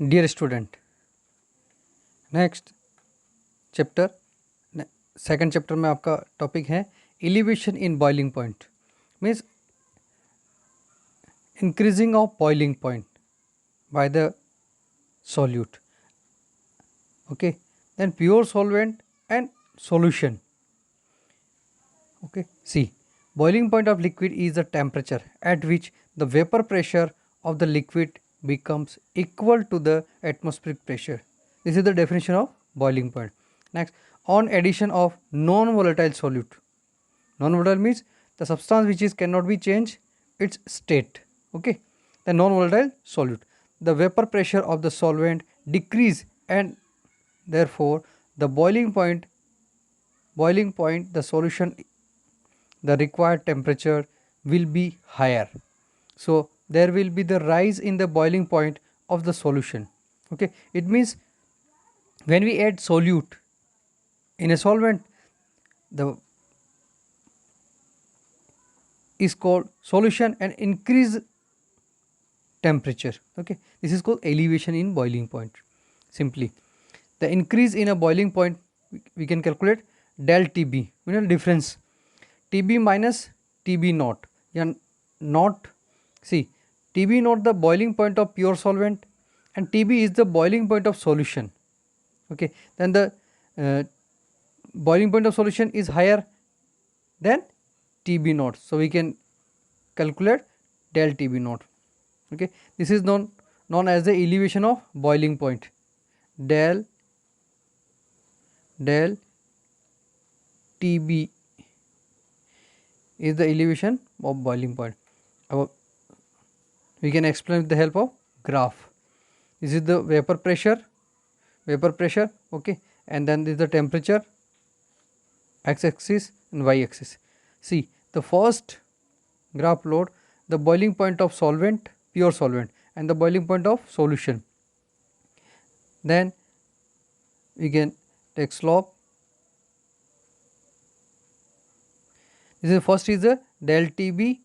Dear student, next chapter, second chapter में आपका topic है elevation in boiling point, means increasing of boiling point by the solute. Okay, then pure solvent and solution. Okay, see, boiling point of liquid is the temperature at which the vapor pressure of the liquid becomes equal to the atmospheric pressure. This is the definition of boiling point. Next, on addition of non-volatile solute. Non-volatile means the substance which is cannot be changed its state. Okay, the non-volatile solute, the vapor pressure of the solvent decrease and therefore the boiling point the solution, the required temperature will be higher. So there will be the rise in the boiling point of the solution. Okay, it means when we add solute in a solvent, the is called solution and increase temperature. Okay, this is called elevation in boiling point. Simply the increase in a boiling point we can calculate del TB, you know difference, TB minus TB naught, yeah, not, see, TB naught the boiling point of pure solvent and TB is the boiling point of solution. Okay, then the boiling point of solution is higher than TB naught, so we can calculate del TB naught. Okay, this is known as the elevation of boiling point. Del TB is the elevation of boiling point. We can explain with the help of graph. This is the vapor pressure, okay, and then this is the temperature, x-axis and y-axis. See, the first graph plot the boiling point of solvent, pure solvent, and the boiling point of solution. Then we can take slope. This is first is the del TB,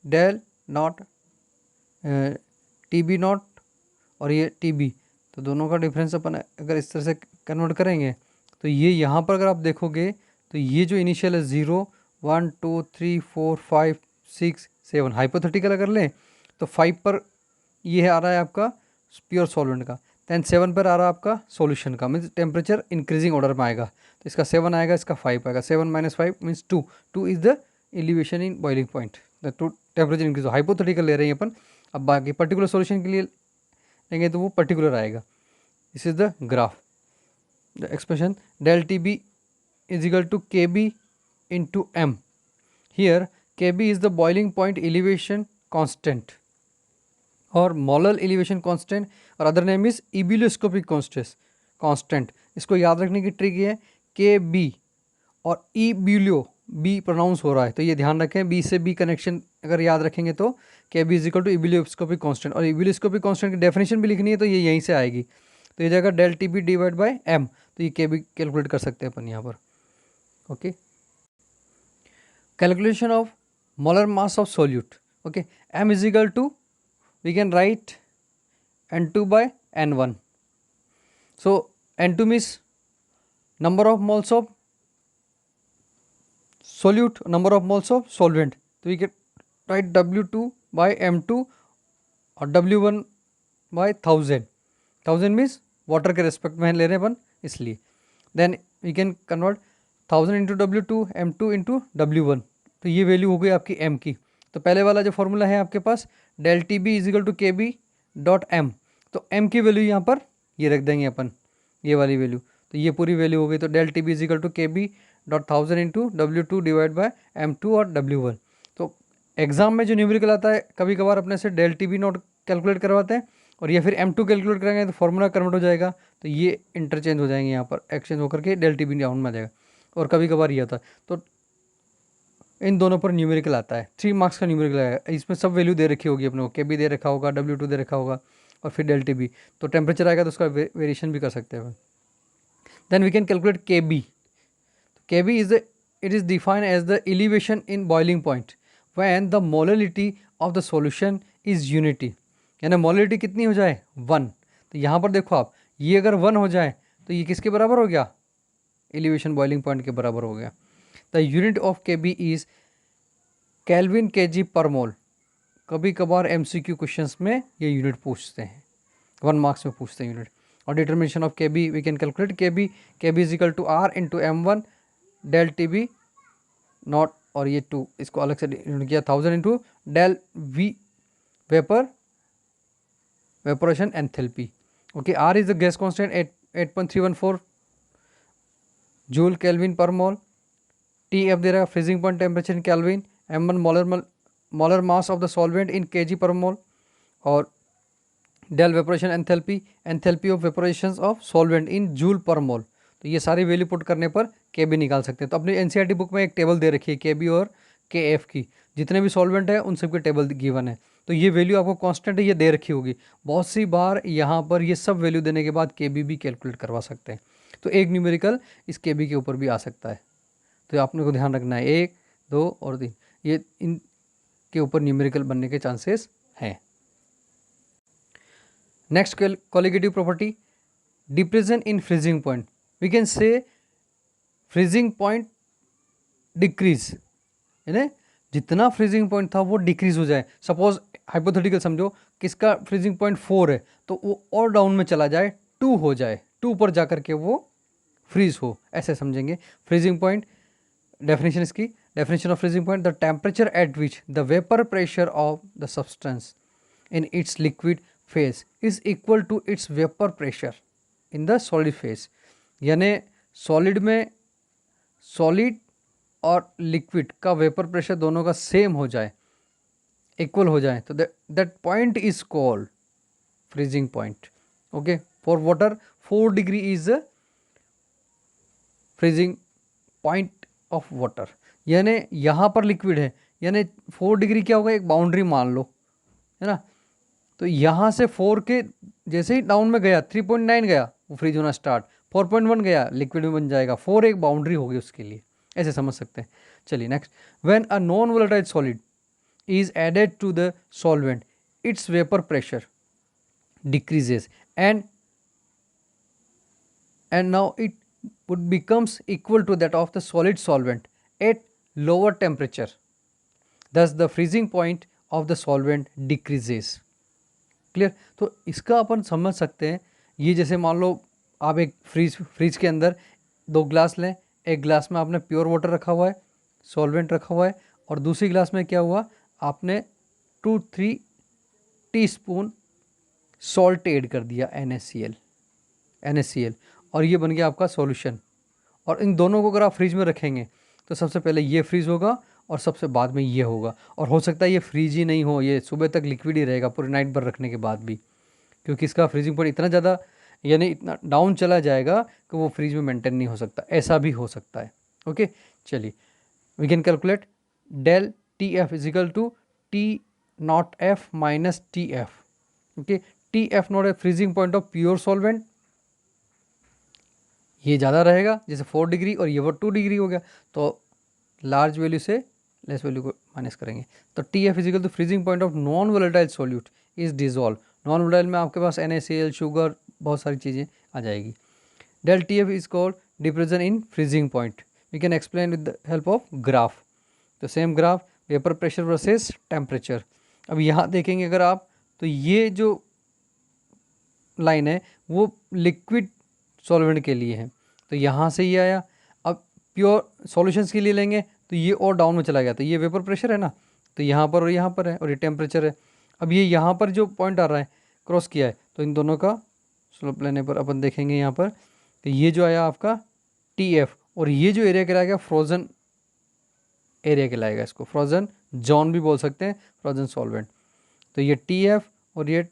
del naught, TB naught और ये TB, तो दोनों का difference अपन अगर इस तरह से convert करेंगे तो ये यहाँ पर अगर आप देखोगे तो ये जो इनिशियल है 0 1 2 3 4 5 6 7, हाइपोथेटिकल अगर लें तो 5 पर ये आ रहा है आपका प्योर सॉल्वेंट का, देन 7 पर आ रहा है आपका सॉल्यूशन का, मीन्स टेम्परेचर इंक्रीजिंग ऑर्डर में आएगा, तो इसका 7 आएगा, इसका 5 आएगा, 7 minus 5 means 2, 2 is the elevation in boiling point, the two temperature increase, hypothetical ले रहे हैं अपन, अब बाकी पर्टिकुलर सॉल्यूशन के लिए लेंगे तो वो पर्टिकुलर आएगा. This is the graph, the expression del TB is equal to KB into M. Here KB is the boiling point elevation constant or molar elevation constant और other name is ebullioscopic constant. इसको याद रखने की trick ये है KB और इबिलियो B pronounce हो रहा है तो ये ध्यान रखें, बी से बी कनेक्शन अगर याद रखेंगे तो KB is equal to ebullioscopic constant, और इबिलियोस्कोपिक कांस्टेंट की डेफिनेशन भी लिखनी है तो ये यहीं से आएगी, तो ये जाएगा del TB divide by M, तो ये KB कैलकुलेट कर सकते हैं अपन यहाँ पर. Okay, calculation of molar mass of solute. Okay, M is equal to, we can write N2 by N1. So N2 means number of moles of solute, number of moles of solvent, so we can write W2 by M2 और W1 by 1000. 1000 means water के respect में ले रहे हैं अपन इसलिए. Then we can convert 1000 into W2 M2 into W1, तो ये वैल्यू हो गई आपकी M की. तो पहले वाला जो फॉर्मूला है आपके पास del TB is equal to KB dot M, तो M की वैल्यू यहाँ पर ये रख देंगे अपन, ये वाली वैल्यू, तो ये पूरी वैल्यू हो गई. तो del TB is equal to KB dot 1000 into W2 divide by M2 और W1. तो एग्जाम में जो न्यूमेरिकल आता है कभी कभार अपने से del TB नोट कैलकुलेट करवाते हैं और या फिर M2 कैलकुलेट करेंगे तो फॉर्मूला कन्वर्ट हो जाएगा, तो ये इंटरचेंज हो जाएंगे, यहाँ पर एक्सचेंज होकर के del TB डाउन में आ जाएगा. और कभी कभार ये होता है तो इन दोनों पर न्यूमेरिकल आता है, 3 मार्क्स का न्यूमेरिकल आएगा, इसमें सब वैल्यू दे रखी होगी अपने को, KB दे रखा होगा, W2 दे रखा होगा और फिर del TB, तो टेम्परेचर आएगा तो उसका वेरिएशन भी कर सकते हैं. Then we can calculate KB. KB is the, it is defined as the elevation in boiling point when the molarity of the solution is unity, यानी मोलरिटी कितनी हो जाए 1, तो यहाँ पर देखो आप, ये अगर 1 हो जाए तो ये किसके बराबर हो गया, एलिवेशन बॉइलिंग पॉइंट के बराबर हो गया। The unit of KB is kelvin KG per मोल। कभी कभार एमसीक्यू क्वेश्चंस में ये यूनिट पूछते हैं, 1 मार्क्स में पूछते हैं यूनिट। और determination of KB we can calculate KB is equal to R into m1 del T B naught, और ये 2 इसको अलग से यूनिट किया 1000 into del V vaporisation enthalpy. Okay, R is the gas constant 8.314 joule kelvin per mole. T F दे रहा है freezing point temperature in kelvin, m1 molar mass of the solvent in KG per mole, और del vaporisation enthalpy of vaporisation of solvent in joule per mole. तो ये सारी value put करने पर केबी निकाल सकते हैं। तो अपनी एनसीईआरटी बुक में एक टेबल दे रखी है केबी और केएफ की, जितने भी सॉल्वेंट है उन सब की टेबल गिवन है। तो ये वैल्यू आपको कांस्टेंट है, ये दे रखी होगी। बहुत सी बार यहाँ पर ये सब वैल्यू देने के बाद केबी भी कैलकुलेट करवा सकते हैं। तो एक न्यूमेरिकल इस केबी के ऊपर भी आ सकता है, तो आपने को ध्यान रखना है 1, 2 और 3 ये इन के ऊपर न्यूमेरिकल बनने के चांसेस हैं। Next colligative property, depression in freezing point. We can say freezing point decrease, यानी जितना फ्रीजिंग पॉइंट था वो डिक्रीज हो जाए। सपोज हाइपोथेटिकल समझो, किसका फ्रीजिंग पॉइंट 4 है तो वो और डाउन में चला जाए, 2 हो जाए, 2 पर जाकर के वो फ्रीज हो, ऐसे समझेंगे। फ्रीजिंग पॉइंट डेफिनेशन इसकी, definition of freezing point, the temperature at which the vapour pressure of the substance in its liquid phase is equal to its vapour pressure in the solid phase. यानी solid में solid और liquid का vapour pressure दोनों का same हो जाए, equal हो जाए, तो that point is called freezing point. Okay, for water 4 degree is freezing point of water. यानी यहाँ पर लिक्विड है, यानी 4 डिग्री क्या होगा, एक बाउंड्री मान लो, है ना। तो यहाँ से 4 के जैसे ही डाउन में गया, 3.9 गया वो फ्रीज होना स्टार्ट, 4.1 गया लिक्विड में बन जाएगा, 4 एक बाउंड्री होगी उसके लिए, ऐसे समझ सकते हैं। चलिए next, when a non volatile solid is added to the solvent its vapour pressure decreases and now it would becomes equal to that of the solid solvent at lower temperature. Thus the freezing point of the solvent decreases. Clear. तो इसका अपन समझ सकते हैं, ये जैसे मान लो आप एक फ्रीज के अंदर 2 ग्लास लें, एक ग्लास में आपने प्योर वाटर रखा हुआ है, सॉल्वेंट रखा हुआ है, और दूसरी ग्लास में क्या हुआ, आपने 2-3 टीस्पून सॉल्ट ऐड कर दिया, NaCl, और ये बन गया आपका सॉल्यूशन। और इन दोनों को अगर आप फ्रीज में रखेंगे तो सबसे पहले ये फ्रीज होगा और सबसे बाद में ये होगा, और हो सकता है ये फ्रीज ही नहीं हो, ये सुबह तक लिक्विड ही रहेगा पूरी नाइट भर रखने के बाद भी, क्योंकि इसका फ्रीजिंग पॉइंट इतना ज़्यादा यानी इतना डाउन चला जाएगा कि वो फ्रीज में मेंटेन नहीं हो सकता, ऐसा भी हो सकता है। ओके, चलिए we can calculate del T F is equal to T naught F minus T F. Okay, T F naught a freezing point of pure solvent, ये ज़्यादा रहेगा, जैसे 4 डिग्री और ये वो 2 डिग्री हो गया, तो लार्ज वैल्यू से लेस वैल्यू को माइनस करेंगे। तो T F is equal to freezing point of non volatile solute is dissolve. Non volatile में आपके पास NaCl, शुगर, बहुत सारी चीज़ें आ जाएगी। Del T F is called depression in freezing point. We can explain with the help of graph. तो same graph, vapour pressure versus temperature. अब यहाँ देखेंगे अगर आप, तो ये जो लाइन है वो लिक्विड सॉल्वेंट के लिए है, तो यहाँ से ये आया। अब प्योर सॉल्यूशंस के लिए लेंगे तो ये और डाउन में चला गया, तो ये वेपर प्रेशर है ना, तो यहाँ पर और यहाँ पर है, और ये टेम्परेचर है। अब ये यहाँ पर जो पॉइंट आ रहा है क्रॉस किया है, तो इन दोनों का स्लोप लेने पर अपन देखेंगे यहाँ पर, तो ये जो आया आपका TF, और ये जो एरिया कहलाएगा फ्रोज़न एरिया कहलाएगा, इसको फ्रोज़न जोन भी बोल सकते हैं, फ्रोज़न सॉल्वेंट। तो ये TF और ये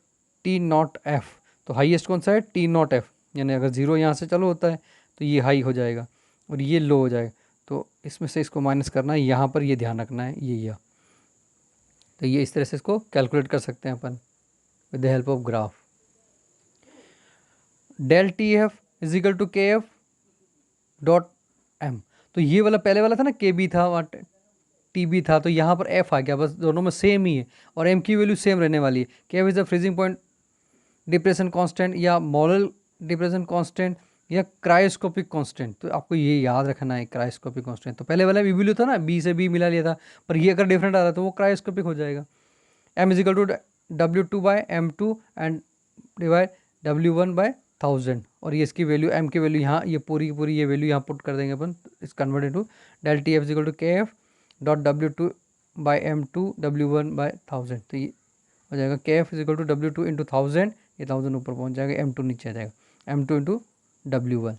T0F, तो हाईएस्ट कौन सा है, T0F, यानी अगर 0 यहाँ से चालू होता है तो ये हाई हो जाएगा और ये लो हो जाएगा, तो इसमें से इसको माइनस करना है, यहाँ पर ये ध्यान रखना है, ये तो ये इस तरह से इसको कैलकुलेट कर सकते हैं अपन with the help of graph. Del TF is equal to KF dot M। तो ये वाला पहले वाला था ना, KB था, वहाँ TB था, तो यहाँ पर F आ गया, बस दोनों में सेम ही है, और M की वैल्यू सेम रहने वाली है। KF is the freezing point depression constant या मोलर डिप्रेशन कांस्टेंट या क्रायोस्कोपिक कांस्टेंट। तो आपको ये याद रखना है क्रायोस्कोपिक कांस्टेंट। तो पहले वाला वी था ना, बी से बी मिला लिया था, पर ये अगर डिफरेंट आ रहा है तो वो क्रायोस्कोपिक हो जाएगा। m is equal to W2/m2 and divide W1/1000। और ये इसकी वैल्यू m की वैल्यू यहाँ ये पूरी की पूरी ये वैल्यू यहाँ पुट कर देंगे अपन, इस convert into del T F is equal to KF dot W2/m2 W1/1000। तो ये हो जाएगा KF is equal to W2 into 1000, ये 1000 ऊपर पहुँच जाएगा, M2 नीचे आ जाएगा, M2 इंटू W1।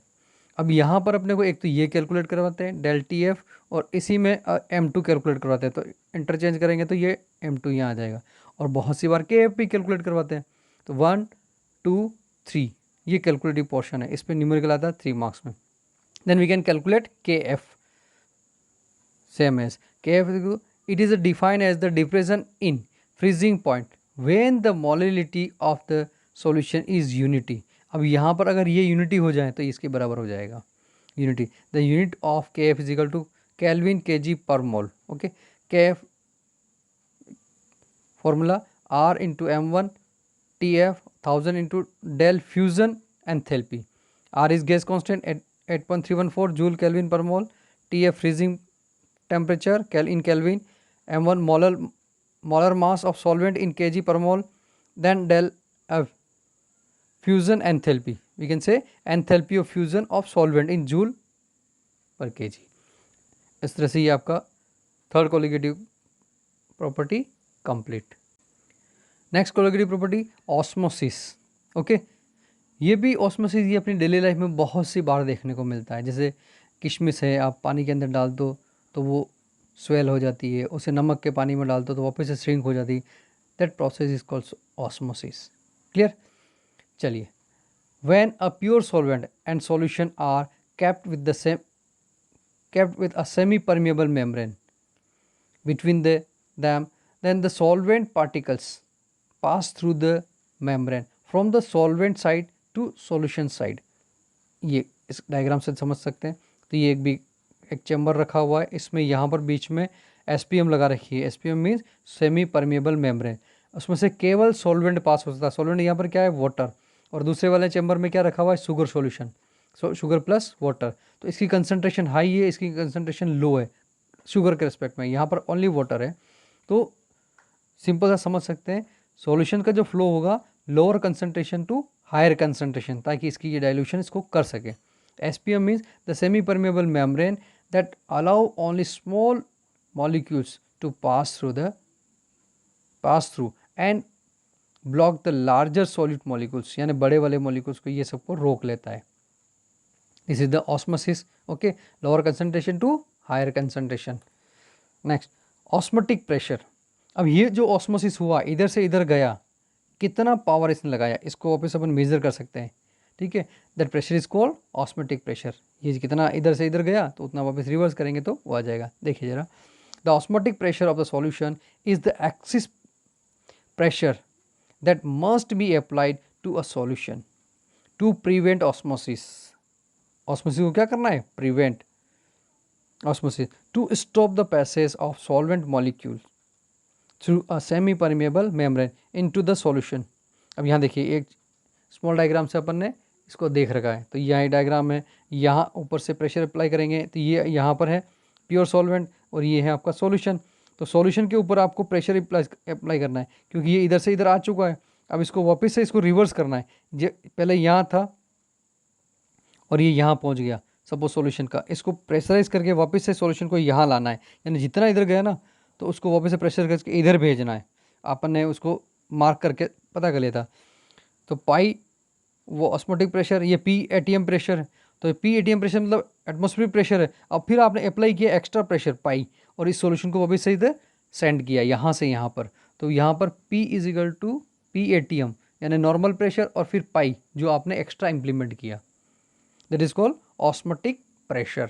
अब यहाँ पर अपने को एक तो ये कैलकुलेट करवाते हैं डेल टी एफ, और इसी में M2 कैलकुलेट करवाते हैं, तो इंटरचेंज करेंगे तो ये M2 यहाँ आ जाएगा। और बहुत सी बार KF भी कैलकुलेट करवाते हैं, तो 1 2 3 ये कैलकुलेटिव पोर्शन है, इस पर न्यूमेरिकल आता है 3 मार्क्स में। Then we can calculate KF, same as KF, it is defined as the depression in freezing point when the molality of the solution is unity। अब यहाँ पर अगर ये यूनिटी हो जाए तो इसके बराबर हो जाएगा unity. The unit of KF is equal to kelvin kg per mole. Okay, KF formula R into M1 TF 1000 into del fusion enthalpy. R is gas constant 8.314 joule kelvin per mole, TF freezing temperature in Kelvin, M1 molar mass of solvent in kg per mole, then del F fusion enthalpy, we can say enthalpy of fusion of solvent in joule per kg। इस तरह से ये आपका third colligative property complete. Next colligative property osmosis. Okay, ये भी osmosis ये अपनी daily life में बहुत सी बार देखने को मिलता है। जैसे किशमिश है, आप पानी के अंदर डाल दो तो वो स्वेल हो जाती है, उसे नमक के पानी में डाल दो तो वापस से श्रिंक हो जाती है। That process is called osmosis. Clear? चलिए, when a pure solvent and solution are kept with a semi permeable membrane between them, then the solvent particles pass through the membrane from the solvent side to solution side। ये इस diagram से समझ सकते हैं। तो ये एक chamber रखा हुआ है, इसमें यहाँ पर बीच में SPM लगा रखी है। SPM means semi permeable membrane. उसमें से केवल सॉल्वेंट पास हो सकता है। सॉल्वेंट यहाँ पर क्या है? वाटर। और दूसरे वाले चैम्बर में क्या रखा हुआ है? Sugar solution, sugar plus water. तो इसकी कंसंट्रेशन हाई है, इसकी कंसंट्रेशन लो है शुगर के रिस्पेक्ट में। यहाँ पर ओनली वाटर है। तो सिंपल सा समझ सकते हैं, सॉल्यूशन का जो फ्लो होगा lower concentration to higher concentration, ताकि इसकी ये डाइल्यूशन इसको कर सके। SPM means the semi permeable membrane that allow only small molecules to pass through and block the larger solid molecules, यानी बड़े वाले molecules को ये सबको रोक लेता है। This is the osmosis। okay, lower concentration to higher concentration। next, osmotic pressure। अब ये जो osmosis हुआ इधर से इधर गया, कितना पावर इसने लगाया, इसको वापस अपन मेजर कर सकते हैं। ठीक है, that pressure is called osmotic pressure. ये कितना इधर से इधर गया तो उतना वापस रिवर्स करेंगे तो वो आ जाएगा। देखिए जरा, the osmotic pressure of the solution is the excess pressure that must be applied to a solution to prevent osmosis. Osmosis को क्या करना है? Prevent osmosis, to stop the passage of solvent molecule through a semi permeable membrane into the solution. अब यहाँ देखिए, एक small diagram से अपन ने इसको देख रखा है। तो यहाँ डायग्राम है, यहाँ ऊपर से प्रेशर अप्लाई करेंगे तो ये यहाँ पर है प्योर सॉल्वेंट और ये है आपका सॉल्यूशन। तो सॉल्यूशन के ऊपर आपको प्रेशर अप्लाई करना है, क्योंकि ये इधर से इधर आ चुका है। अब इसको वापस से इसको रिवर्स करना है। जो पहले यहाँ था और ये यहाँ पहुँच गया सपोज सॉल्यूशन का, इसको प्रेशराइज करके वापस से सॉल्यूशन को यहाँ लाना है। यानी जितना इधर गया ना तो उसको वापस से प्रेशर करके इधर भेजना है। अपन ने उसको मार्क करके पता कर लिया था। तो पाई वो ऑस्मोटिक प्रेशर, ये P ATM प्रेशर है। तो P ATM प्रेशर मतलब एटमॉस्फेरिक प्रेशर है। अब फिर आपने अप्लाई किया एक्स्ट्रा प्रेशर पाई और इस सॉल्यूशन को वापस से इधर सेंड किया यहाँ से यहाँ पर। तो यहाँ पर P is equal to P ATM यानी नॉर्मल प्रेशर और फिर पाई जो आपने एक्स्ट्रा इम्प्लीमेंट किया, that is called osmotic pressure.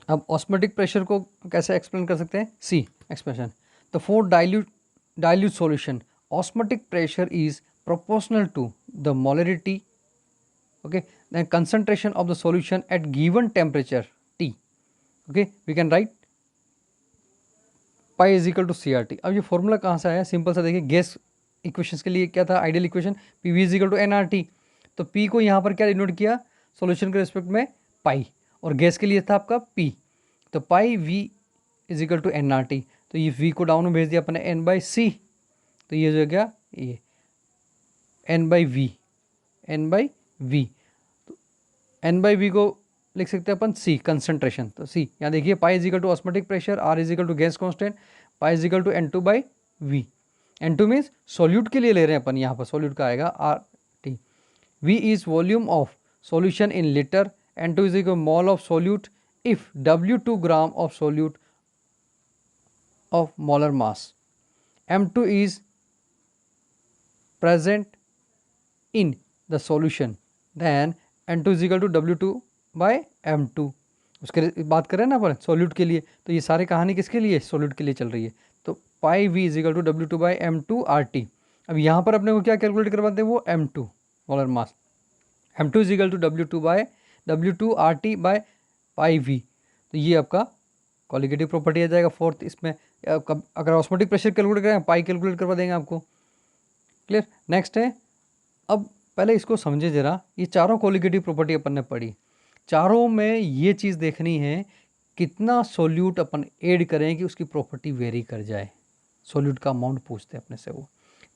अब ऑस्मोटिक प्रेशर को कैसे एक्सप्लेन कर सकते हैं? See expression, the for dilute solution osmotic pressure is proportional to the molarity, okay, then concentration of the solution at given temperature T। okay, we can write pi is equal to CRT। अब ये formula कहाँ से आया? Simple सा देखिए, gas equations के लिए क्या था ideal equation, P V is equal to N R T. तो पी को यहाँ पर क्या डिनोट किया सॉल्यूशन के रिस्पेक्ट में पाई, और गैस के लिए था आपका पी, तो pi V is equal to N R T. तो ये वी को डाउन में भेज दिया अपने एन बाई सी, तो ये जो क्या ये N by V, N by V, तो एन बाई वी को लिख सकते हैं अपन सी कंसंट्रेशन। तो सी यहाँ देखिए pi is equal to osmotic pressure, R is equal to gas constant, pi is equal to N two by V. N two means solute के लिए ले रहे हैं अपन, यहाँ पर सॉल्यूट का आएगा R T. V is volume of solution in litre, N two is equal mole of solute if W 2 gram of solute of molar mass, m2 is present in the solution, then n2 is equal to w2 by m2। उसके बात करें ना अपन solute के लिए, तो ये सारी कहानी किसके लिए सॉल्यूट के लिए चल रही है। तो pi V is equal to w2 by m2 RT। अब यहाँ पर अपने को क्या कैलकुलेट करवाते हैं वो m2 molar mass, m2 is equal to w2 by w2 RT by pi V. तो ये आपका कॉलिगेटिव प्रॉपर्टी आ जाएगा फोर्थ। इसमें अगर ऑस्मोटिक प्रेशर कैलकुलेट करें पाई कैलकुलेट करवा देंगे आपको। क्लियर। नेक्स्ट है, अब पहले इसको समझे जरा, ये चारों कॉलिगेटिव प्रॉपर्टी अपन ने पढ़ी, चारों में ये चीज़ देखनी है कितना सोल्यूट अपन ऐड करें कि उसकी प्रॉपर्टी वेरी कर जाए। सोल्यूट का अमाउंट पूछते हैं अपने से वो।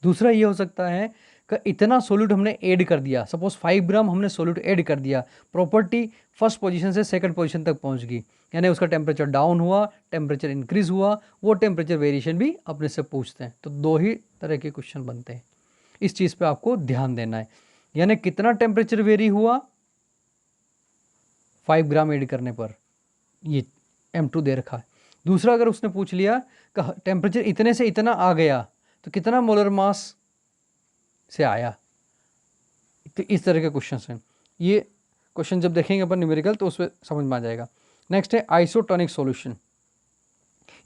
दूसरा ये हो सकता है कि इतना सोल्यूट हमने ऐड कर दिया, सपोज 5 ग्राम हमने सोल्यूट ऐड कर दिया, प्रॉपर्टी फर्स्ट पोजीशन से सेकंड पोजीशन तक पहुंच गई, यानी उसका टेम्परेचर डाउन हुआ, टेम्परेचर इंक्रीज हुआ, वो टेम्परेचर वेरिएशन भी अपने से पूछते हैं। तो दो ही तरह के क्वेश्चन बनते हैं, इस चीज़ पे आपको ध्यान देना है। यानी कितना टेम्परेचर वेरी हुआ 5 ग्राम ऐड करने पर, ये M2 दे रखा है। दूसरा अगर उसने पूछ लिया कि टेम्परेचर इतने से इतना आ गया तो कितना मोलर मास से आया, तो इस तरह के क्वेश्चन हैं। ये क्वेश्चन जब देखेंगे अपन न्यूमेरिकल तो उसमें समझ में आ जाएगा। नेक्स्ट है आइसोटोनिक सॉल्यूशन,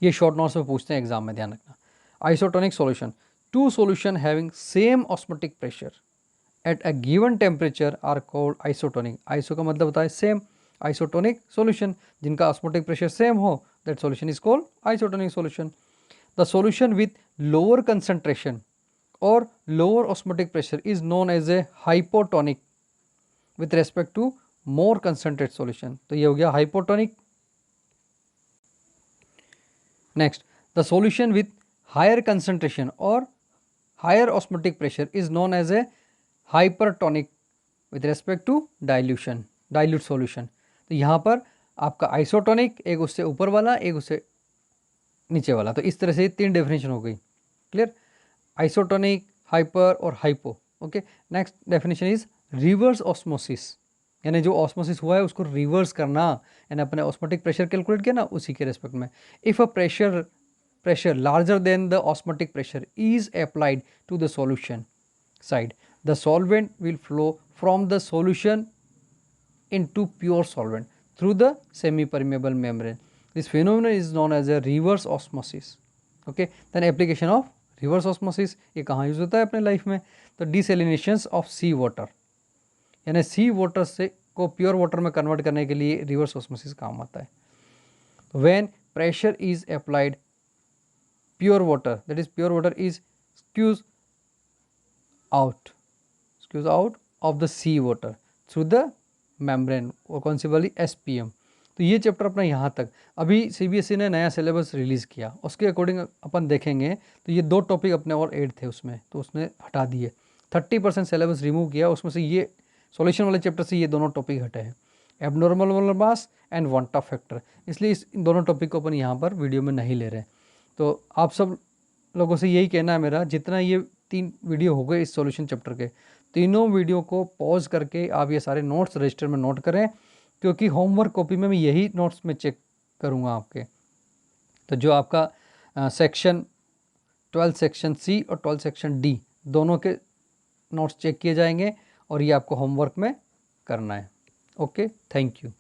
ये शॉर्ट नोट्स में पूछते हैं एग्जाम में, ध्यान रखना। Isotonic solution, two solution having same osmotic pressure at a given temperature are called isotonic. Iso का मतलब होता है सेम, आइसोटोनिक सॉल्यूशन जिनका ऑस्मोटिक प्रेशर सेम हो, that solution is called isotonic solution. The solution with lower concentration और lower osmotic pressure is known as a hypotonic with respect to more concentrate solution. तो ये हो गया hypotonic. Next, the solution with higher concentration और higher osmotic pressure is known as a hypertonic with respect to dilution, dilute solution. तो यहाँ पर आपका isotonic, एक उससे ऊपर वाला, एक उससे नीचे वाला। तो इस तरह से 3 डेफिनेशन हो गई। क्लियर। आइसोटोनिक, हाइपर और hypo. Okay. Next definition is reverse osmosis, यानी जो ऑस्मोसिस हुआ है उसको रिवर्स करना, यानी अपने ऑस्मोटिक प्रेशर कैलकुलेट किया ना उसी के रेस्पेक्ट में। If a pressure larger than the osmotic pressure is applied to the solution side, the solvent will flow from the solution into pure solvent through the semi-permeable membrane. This phenomenon is known as a reverse osmosis. Okay, then application of reverse osmosis ये कहाँ use होता है अपने life में, तो desalination of sea water, यानी सी water से को प्योर वाटर में कन्वर्ट करने के लिए रिवर्स ऑस्मोसिस काम आता है। When pressure is applied, pure water, that is pure water is squeezed out of the sea water through the membrane, और कौन सी वाली SPM। तो ये चैप्टर अपना यहाँ तक। अभी CBSE ने नया सिलेबस रिलीज़ किया, उसके अकॉर्डिंग अपन देखेंगे तो ये 2 टॉपिक अपने और ऐड थे उसमें, तो उसने हटा दिए, 30% सिलेबस रिमूव किया, उसमें से ये सॉल्यूशन वाले चैप्टर से ये दोनों टॉपिक हटे हैं, abnormal molar mass and van't factor. इसलिए इस दोनों टॉपिक को अपन यहाँ पर वीडियो में नहीं ले रहे। तो आप सब लोगों से यही कहना है मेरा, जितना ये 3 वीडियो हो गए इस सॉल्यूशन चैप्टर के, तीनों वीडियो को पॉज करके आप ये सारे नोट्स रजिस्टर में नोट करें, क्योंकि होमवर्क कॉपी में मैं यही नोट्स में चेक करूँगा आपके। तो जो आपका सेक्शन 12 सेक्शन सी और 12 सेक्शन डी दोनों के नोट्स चेक किए जाएंगे और ये आपको होमवर्क में करना है। Okay, thank you.